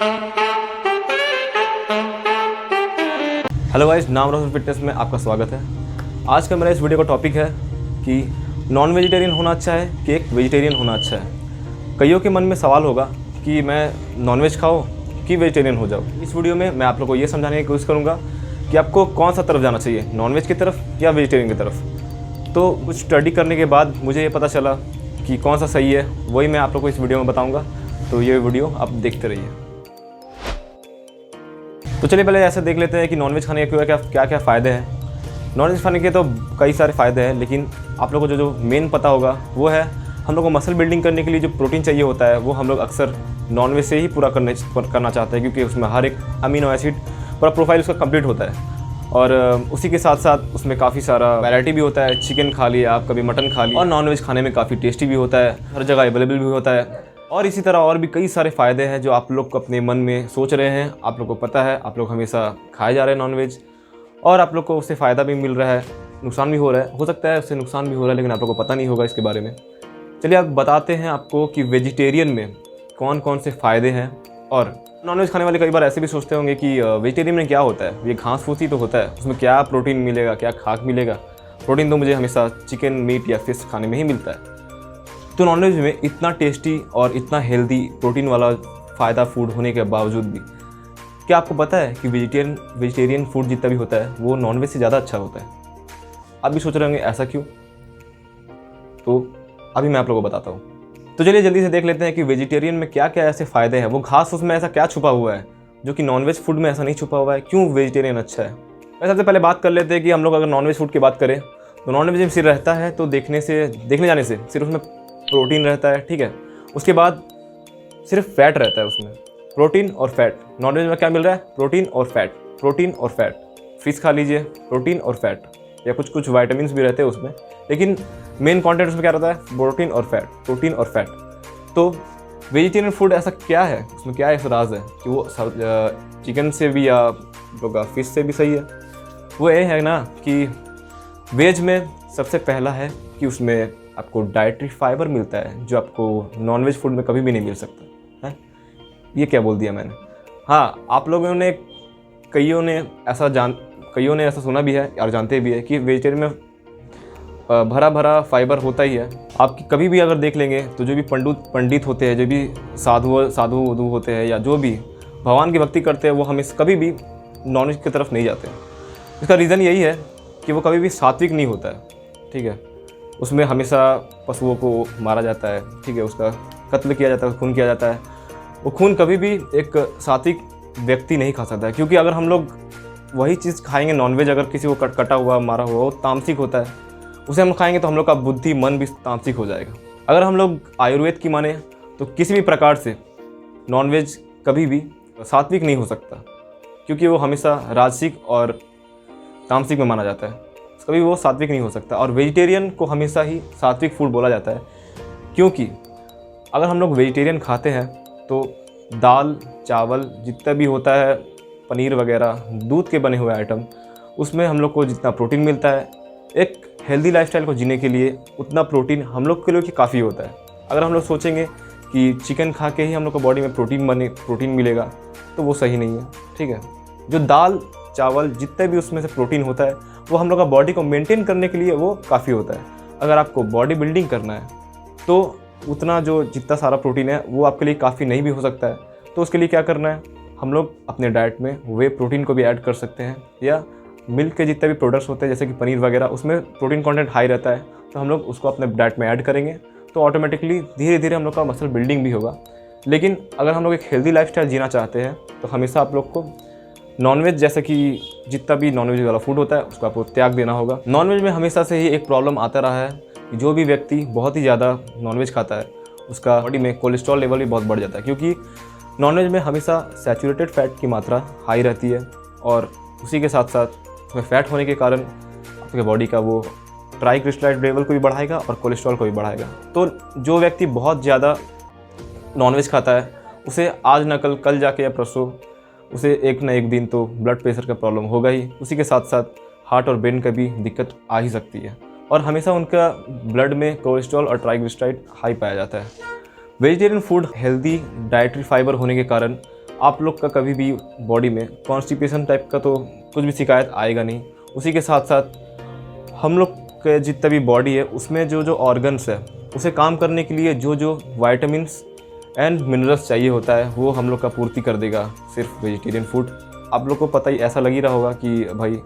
Hello guys, नाम रोशन fitness में आपका स्वागत है। आज का मेरा इस वीडियो का टॉपिक है कि नॉन वेजिटेरियन होना अच्छा है कि एक वेजिटेरियन होना अच्छा है। कईयों के मन में सवाल होगा कि मैं नॉनवेज खाऊं कि वेजिटेरियन हो जाऊं। इस वीडियो में मैं आप लोगों को ये समझाने की कोशिश करूंगा कि आपको कौन सा तरफ जाना चाहिए, नॉनवेज की तरफ या वेजिटेरियन की तरफ। तो कुछ स्टडी करने के बाद मुझे ये पता चला कि कौन सा सही है, वही मैं आप लोगों को इस वीडियो में बताऊँगा। तो ये वीडियो आप देखते रहिए। तो चलिए पहले ऐसे देख लेते हैं कि नॉनवेज खाने के क्या क्या फ़ायदे हैं। नॉनवेज खाने के तो कई सारे फ़ायदे हैं, लेकिन आप लोगों को जो मेन पता होगा वो है हम लोग को मसल बिल्डिंग करने के लिए जो प्रोटीन चाहिए होता है वो हम लोग अक्सर नॉनवेज से ही पूरा करना चाहते हैं, क्योंकि उसमें हर एक अमीनो एसिड पूरा प्रोफाइल उसका कंप्लीट होता है। और उसी के साथ साथ उसमें काफ़ी सारा वैरायटी भी होता है। चिकन खा लिया आप, कभी मटन खा लिया, और नॉनवेज खाने में काफ़ी टेस्टी भी होता है, हर जगह अवेलेबल भी होता है। और इसी तरह और भी कई सारे फ़ायदे हैं जो आप लोग को अपने मन में सोच रहे हैं। आप लोग को पता है, आप लोग हमेशा खाए जा रहे हैं नॉनवेज, और आप लोग को उससे फ़ायदा भी मिल रहा है, नुकसान भी हो रहा है। हो सकता है उससे नुकसान भी हो रहा है, लेकिन आप लोग को पता नहीं होगा इसके बारे में। चलिए आप बताते हैं आपको कि वेजिटेरियन में कौन कौन से फ़ायदे हैं। और नॉनवेज खाने वाले कई बार ऐसे भी सोचते होंगे कि वेजिटेरियन में क्या होता है, ये घास फूस ही तो होता है, उसमें क्या प्रोटीन मिलेगा, क्या खाक मिलेगा। प्रोटीन तो मुझे हमेशा चिकन, मीट या फिश खाने में ही मिलता है। तो नॉनवेज में इतना टेस्टी और इतना हेल्दी प्रोटीन वाला फ़ायदा फूड होने के बावजूद भी क्या आपको पता है कि वेजिटेरियन फूड जितना भी होता है वो नॉनवेज से ज़्यादा अच्छा होता है। आप भी सोच रहे होंगे ऐसा क्यों, तो अभी मैं आप लोगों को बताता हूँ। तो चलिए जल्दी से देख लेते हैं कि वेजिटेरियन में क्या क्या ऐसे फ़ायदे हैं, वो घास फूस में ऐसा क्या छुपा हुआ है जो कि नॉनवेज फूड में ऐसा नहीं छुपा हुआ है। क्यों वेजिटेरियन अच्छा है। सबसे पहले बात कर लेते हैं कि हम लोग अगर नॉनवेज फूड की बात करें तो नॉनवेज में सिर्फ रहता है तो देखने जाने से सिर्फ उसमें प्रोटीन रहता है, ठीक है। उसके बाद सिर्फ फैट रहता है उसमें, प्रोटीन और फैट। नॉनवेज में क्या मिल रहा है, प्रोटीन और फैट, प्रोटीन और फैट। फिश खा लीजिए, प्रोटीन और फैट, या कुछ विटामिन भी रहते हैं उसमें, लेकिन मेन कंटेंट उसमें क्या रहता है, प्रोटीन और फैट, प्रोटीन और फैट। तो वेजिटेरियन फूड ऐसा क्या है, उसमें क्या ऐसा राज है कि वो चिकन से भी या फिश से भी सही है। वो ये है ना कि वेज में सबसे पहला है कि उसमें आपको डाइटरी फाइबर मिलता है जो आपको नॉनवेज फूड में कभी भी नहीं मिल सकता है। ये क्या बोल दिया मैंने। हाँ, आप लोगों ने कईयों ने ऐसा सुना भी है और जानते भी है कि वेजिटेरियन में भरा भरा फाइबर होता ही है। आप कभी भी अगर देख लेंगे तो जो भी पंडित होते हैं, जो भी साधु होते हैं, या जो भी भगवान की भक्ति करते हैं, वो हमेशा कभी भी नॉनवेज की तरफ नहीं जाते। इसका रीज़न यही है कि वो कभी भी सात्विक नहीं होता है, ठीक है। उसमें हमेशा पशुओं को मारा जाता है, ठीक है, उसका कत्ल किया जाता है, खून किया जाता है। वो खून कभी भी एक सात्विक व्यक्ति नहीं खा सकता है, क्योंकि अगर हम लोग वही चीज़ खाएंगे नॉनवेज, अगर किसी को कटा हुआ मारा हुआ वो तामसिक होता है, उसे हम खाएंगे तो हम लोग का बुद्धि मन भी तामसिक हो जाएगा। अगर हम लोग आयुर्वेद की माने तो किसी भी प्रकार से नॉनवेज कभी भी सात्विक नहीं हो सकता, क्योंकि वो हमेशा राजसिक और तामसिक में माना जाता है, कभी वो सात्विक नहीं हो सकता। और वेजिटेरियन को हमेशा ही सात्विक फूड बोला जाता है, क्योंकि अगर हम लोग वेजिटेरियन खाते हैं तो दाल चावल जितना भी होता है, पनीर वगैरह, दूध के बने हुए आइटम, उसमें हम लोग को जितना प्रोटीन मिलता है एक हेल्दी लाइफस्टाइल को जीने के लिए, उतना प्रोटीन हम लोग के लिए काफ़ी होता है। अगर हम लोग सोचेंगे कि चिकन खा के ही हम लोग को बॉडी में प्रोटीन मिलेगा तो वो सही नहीं है, ठीक है। जो दाल चावल जितने भी उसमें से प्रोटीन होता है वो हम लोग का बॉडी को मेंटेन करने के लिए वो काफ़ी होता है। अगर आपको बॉडी बिल्डिंग करना है तो उतना जितना सारा प्रोटीन है वो आपके लिए काफ़ी नहीं भी हो सकता है। तो उसके लिए क्या करना है, हम लोग अपने डाइट में वे प्रोटीन को भी ऐड कर सकते हैं, या मिल्क के जितने भी प्रोडक्ट्स होते हैं जैसे कि पनीर वगैरह, उसमें प्रोटीन कंटेंट हाई रहता है, तो हम लोग उसको अपने डाइट में ऐड करेंगे तो ऑटोमेटिकली धीरे धीरे हम लोग का मसल बिल्डिंग भी होगा। लेकिन अगर हम लोग एक हेल्दी लाइफस्टाइल जीना चाहते हैं तो हमेशा आप लोग को नॉनवेज, जैसे कि जितना भी नॉनवेज वाला फूड होता है उसको आपको त्याग देना होगा। नॉनवेज में हमेशा से ही एक प्रॉब्लम आता रहा है कि जो भी व्यक्ति बहुत ही ज़्यादा नॉनवेज खाता है उसका बॉडी में कोलेस्ट्रॉल लेवल भी बहुत बढ़ जाता है, क्योंकि नॉनवेज में हमेशा सैचुरेटेड फैट की मात्रा हाई रहती है, और उसी के साथ साथ उसमें फैट होने के कारण आपके बॉडी का वो ट्राइग्लिसराइड लेवल को भी बढ़ाएगा और कोलेस्ट्रॉल को भी बढ़ाएगा। तो जो व्यक्ति बहुत ज़्यादा नॉनवेज खाता है उसे आज ना कल जाके या परसों उसे एक ना एक दिन तो ब्लड प्रेशर का प्रॉब्लम होगा ही, उसी के साथ साथ हार्ट और ब्रेन का भी दिक्कत आ ही सकती है, और हमेशा उनका ब्लड में कोलेस्ट्रॉल और ट्राइग्लिसराइड हाई पाया जाता है। Vegetarian food healthy dietary fibre होने के कारण आप लोग का कभी भी बॉडी में कॉन्स्टिपेशन टाइप का तो कुछ भी शिकायत आएगा नहीं। उसी के साथ साथ हम लोग के जितना भी बॉडी है उसमें जो जो ऑर्गन्स है उसे काम करने के लिए जो जो वाइटामिन्स एंड मिनरल्स चाहिए होता है वो हम लोग का पूर्ति कर देगा सिर्फ वेजिटेरियन फूड। आप लोग को पता ही ऐसा लग ही रहा होगा कि भाई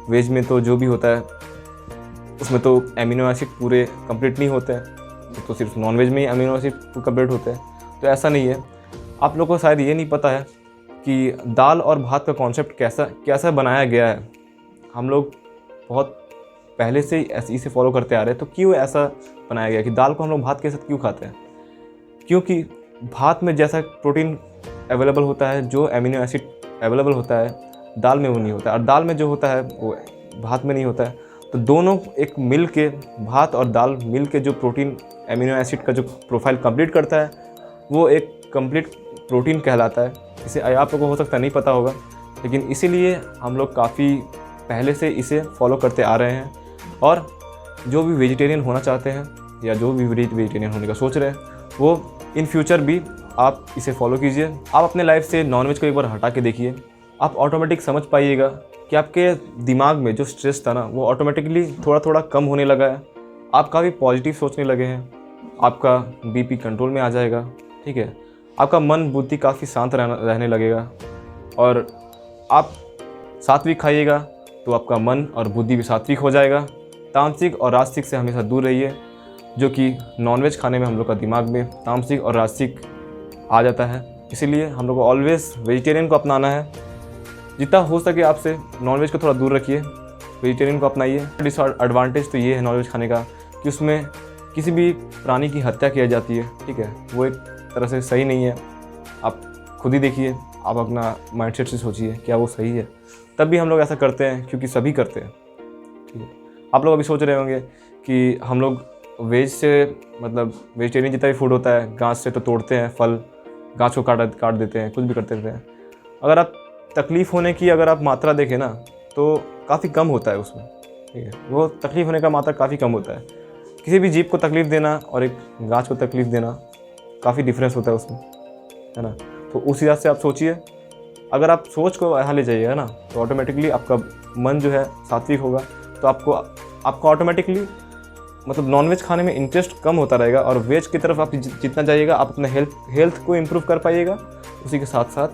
वेज में तो जो भी होता है उसमें तो एमिनो एसिड पूरे कंप्लीट नहीं होते हैं, तो सिर्फ नॉन वेज में ही अमीनो एसिड कंप्लीट होते हैं। तो ऐसा नहीं है। आप लोग को शायद ये नहीं पता है कि दाल और भात का कॉन्सेप्ट कैसा बनाया गया है। हम लोग बहुत पहले से ही इसे फॉलो करते आ रहे हैं। तो क्यों ऐसा बनाया गया कि दाल को हम लोग भात के साथ क्यों खाते हैं? क्योंकि भात में जैसा प्रोटीन अवेलेबल होता है, जो एमिनो एसिड अवेलेबल होता है, दाल में वो नहीं होता है, और दाल में जो होता है वो भात में नहीं होता है। तो दोनों एक मिल के, भात और दाल मिल के जो प्रोटीन एमिनो एसिड का जो प्रोफाइल कंप्लीट करता है वो एक कंप्लीट प्रोटीन कहलाता है। इसे आप लोगों को हो सकता नहीं पता होगा, लेकिन इसीलिए हम लोग काफ़ी पहले से इसे फॉलो करते आ रहे हैं। और जो भी वेजिटेरियन होना चाहते हैं या जो भी वेजिटेरियन होने का सोच रहे हैं वो इन फ्यूचर भी आप इसे फॉलो कीजिए। आप अपने लाइफ से नॉनवेज को एक बार हटा के देखिए, आप ऑटोमेटिक समझ पाइएगा कि आपके दिमाग में जो स्ट्रेस था ना वो ऑटोमेटिकली थोड़ा थोड़ा कम होने लगा है। आप काफ़ी पॉजिटिव सोचने लगे हैं, आपका बीपी कंट्रोल में आ जाएगा, ठीक है। आपका मन बुद्धि काफ़ी शांत रहने लगेगा। और आप सात्विक खाइएगा तो आपका मन और बुद्धि भी सात्विक हो जाएगा। तामसिक और राजसिक से हमेशा दूर रहिए, जो कि नॉनवेज खाने में हम लोग का दिमाग में तामसिक और राजसिक आ जाता है। इसीलिए हम लोग को ऑलवेज वेजिटेरियन को अपनाना है। जितना हो सके आपसे नॉनवेज को थोड़ा दूर रखिए, वेजिटेरियन को अपनाइए। डिसएडवांटेज तो ये है नॉनवेज खाने का कि उसमें किसी भी प्राणी की हत्या की जाती है, ठीक है। वो एक तरह से सही नहीं है। आप खुद ही देखिए, आप अपना माइंडसेट से सोचिए क्या वो सही है। तब भी हम लोग ऐसा करते हैं क्योंकि सभी करते हैं, ठीक है। आप लोग अभी सोच रहे होंगे कि हम लोग वेज से मतलब वेजिटेरियन जितना भी फूड होता है गाछ से तो तोड़ते हैं, फल गाछ को काट देते हैं, कुछ भी करते रहते हैं। अगर आप तकलीफ़ होने की अगर आप मात्रा देखें ना तो काफ़ी कम होता है उसमें, ठीक है। वो तकलीफ़ होने का मात्रा काफ़ी कम होता है। किसी भी जीव को तकलीफ़ देना और एक गाछ को तकलीफ़ देना काफ़ी डिफरेंस होता है उसमें, है ना। तो उस हिसाब से आप सोचिए। अगर आप सोच को यहाँ ले जाइएगा ना तो ऑटोमेटिकली आपका मन जो है सात्विक होगा। तो आपको ऑटोमेटिकली मतलब नॉनवेज खाने में इंटरेस्ट कम होता रहेगा और वेज की तरफ आप जितना जाइएगा आप अपना हेल्थ को इम्प्रूव कर पाइएगा। उसी के साथ साथ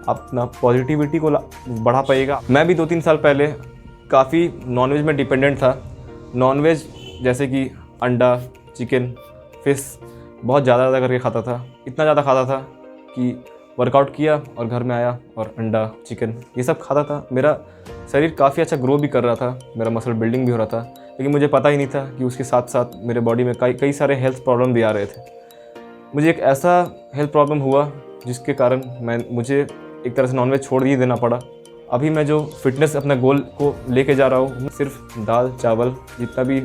अपना पॉजिटिविटी को बढ़ा पाइएगा। मैं भी 2-3 साल पहले काफ़ी नॉनवेज में डिपेंडेंट था। नॉनवेज जैसे कि अंडा, चिकन, फिश बहुत ज़्यादा करके खाता था। इतना ज़्यादा खाता था कि वर्कआउट किया और घर में आया और अंडा, चिकन ये सब खाता था। मेरा शरीर काफ़ी अच्छा ग्रो भी कर रहा था, मेरा मसल बिल्डिंग भी हो रहा था। लेकिन मुझे पता ही नहीं था कि उसके साथ साथ मेरे बॉडी में कई सारे हेल्थ प्रॉब्लम भी आ रहे थे। मुझे एक ऐसा हेल्थ प्रॉब्लम हुआ जिसके कारण मुझे एक तरह से नॉनवेज छोड़ ही देना पड़ा। अभी मैं जो फिटनेस अपना गोल को लेके जा रहा हूँ, सिर्फ दाल चावल जितना भी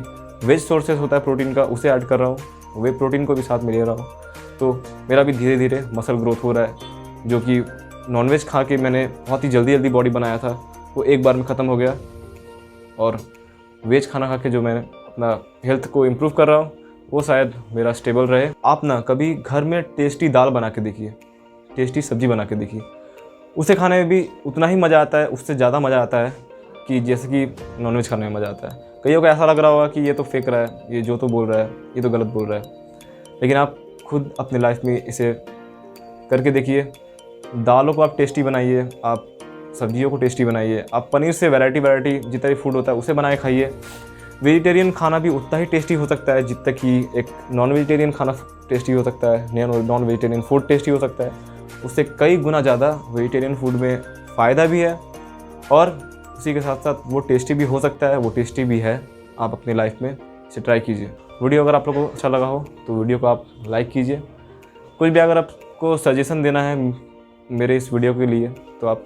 वेज सोर्सेज होता है प्रोटीन का उसे ऐड कर रहा हूँ, वे प्रोटीन को भी साथ में ले रहा हूँ। तो मेरा भी धीरे धीरे मसल ग्रोथ हो रहा है, जो कि नॉनवेज खा के मैंने बहुत ही जल्दी बॉडी बनाया था वो एक बार में ख़त्म हो गया। और वेज खाना खा के जो मैं अपना हेल्थ को इम्प्रूव कर रहा हूँ वो शायद मेरा स्टेबल रहे। आप ना कभी घर में टेस्टी दाल बना के देखिए, टेस्टी सब्ज़ी बना के देखिए, उसे खाने में भी उतना ही मज़ा आता है, उससे ज़्यादा मज़ा आता है कि जैसे कि नॉनवेज खाने में मज़ा आता है। कईयों को ऐसा लग रहा होगा कि ये तो फेंक रहा है, ये जो तो बोल रहा है ये तो गलत बोल रहा है, लेकिन आप खुद अपने लाइफ में इसे करके देखिए। दालों को आप टेस्टी बनाइए, आप सब्जियों को टेस्टी बनाइए, आप पनीर से वैरायटी जितना भी फूड होता है उसे बनाए खाइए। वेजिटेरियन खाना भी उतना ही टेस्टी हो सकता है जितना कि एक नॉन वेजिटेरियन खाना टेस्टी हो सकता है, नॉन वेजिटेरियन फूड टेस्टी हो सकता है। उससे कई गुना ज़्यादा वेजिटेरियन फूड में फ़ायदा भी है और उसी के साथ साथ वो टेस्टी भी हो सकता है, वो टेस्टी भी है। आप अपनी लाइफ में इसे ट्राई कीजिए। वीडियो अगर आप लोगों को अच्छा लगा हो तो वीडियो को आप लाइक कीजिए। कुछ भी अगर आपको सजेशन देना है मेरे इस वीडियो के लिए तो आप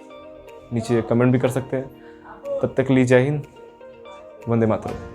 नीचे कमेंट भी कर सकते हैं। तब तक के लिए जय हिंद, वंदे मातरम।